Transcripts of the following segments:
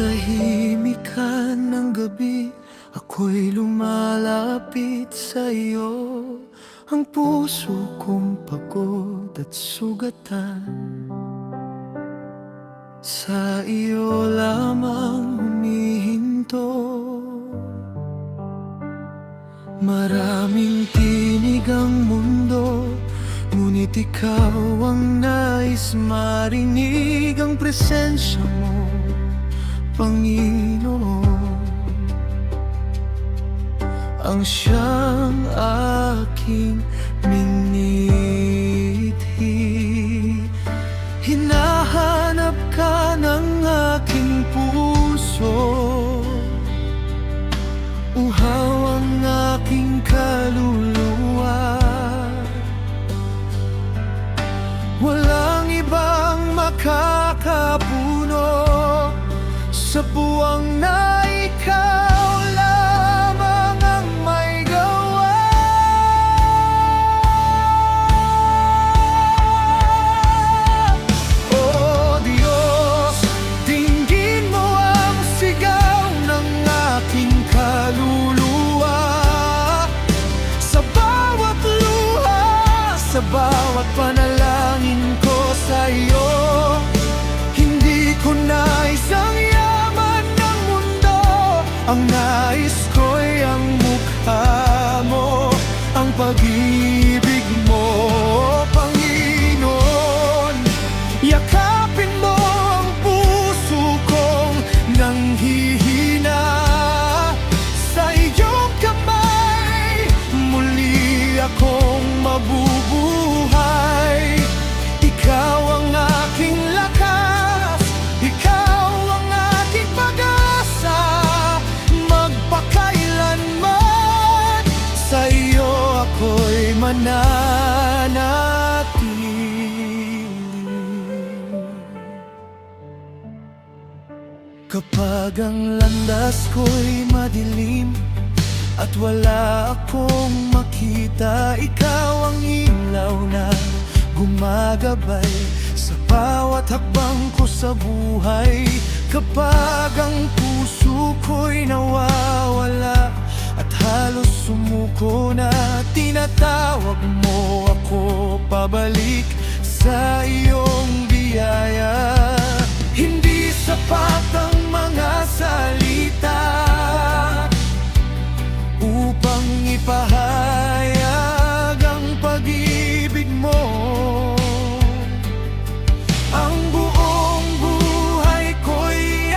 katahimikan ng gabi, ako'y lumalapit sa iyo. Ang puso kong pagod at sugatan, sa iyo lamang humihinto. Maraming tinig ang mundo, ngunit ikaw ang nais marinig. Ang presensya mo, Panginoon, ang siyang aking miniti. Hinahanap ka ng aking puso, uhaw ang aking kaluluwa. Walang ibang makakapuno sa buwang na ikaw lamang ang may gawa. O Diyos, dinggin mo ang sigaw ng aking kaluluwa. Sa bawat luha, sa bawat panalangin ko sa iyo, hindi ko nais ang yaman ng mundo. Ang nais ko'y ang mukha mo, ang pag-ibig mo, Panginoon. Yakapin mo ang puso kong nanghihina. Sa iyong kamay, muli akong mabubuhay. Ikaw ang aking lakas, ikaw ang aking pag-asa. Magpakailanman sa iyo ako'y mananatili. Kapag ang landas ko'y madilim at wala akong makita, ikaw ang ilaw na gumagabay sa bawat hakbang ko sa buhay. Kapag ang puso ko'y nawawala at halos sumuko na, tinatawag mo ako pabalik sa iyong biyaya. Hindi sapat ang mga salita upang ipahayag ang pag-ibig mo. Ang buong buhay ko'y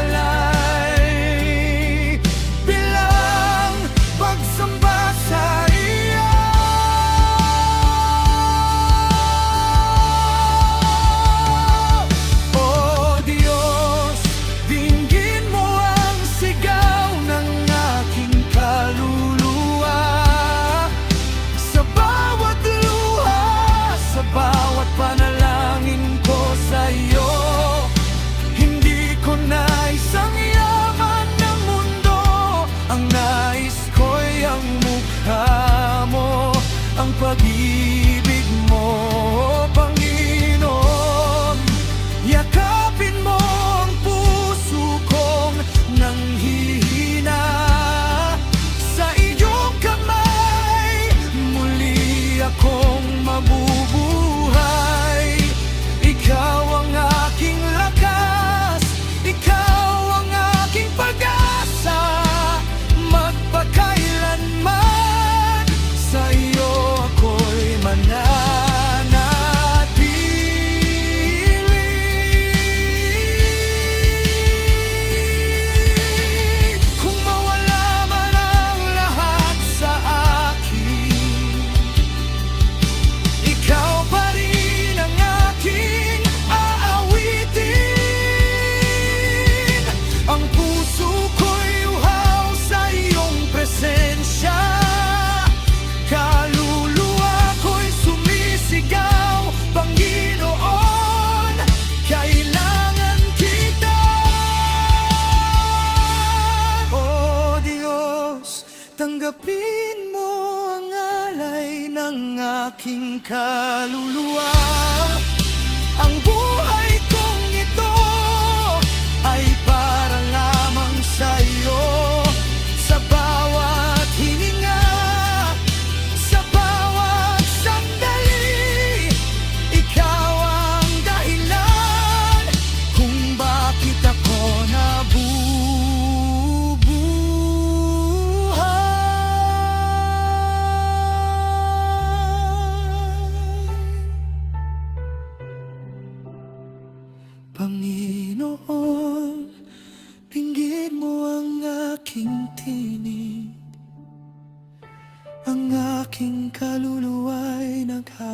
aalay bilang pagsamba sa iyo. O Diyos, dinggin mo ang sigaw ng aking kaluluwa. Sa bawat luha, sa bawat panalangin ko sa iyo, hindi ko nais ang yaman ng mundo. Ang nais ko'y ang mukha mo, ang pag-ibig mo, Panginoon. Yakapin mo ang puso kong nanghihina. Sa iyong kamay, muli akong mabubuhay. Ikaw ang aking lakas, ikaw ang aking pag-asa. Magpakailanman sa iyo ako'y mananatili. Kung mawala man ang lahat sa akin, ikaw pa rin ang aking aawitin. Ang puso ko'y uhaw sa iyong presensya. Kaluluwa ko'y sumisigaw, Panginoon, kailangan kita. O Diyos, tanggapin mo ang alay ng aking kaluluwa. Ang buhay kong ito aking tinig. Ang aking kaluluwa'y naghahanap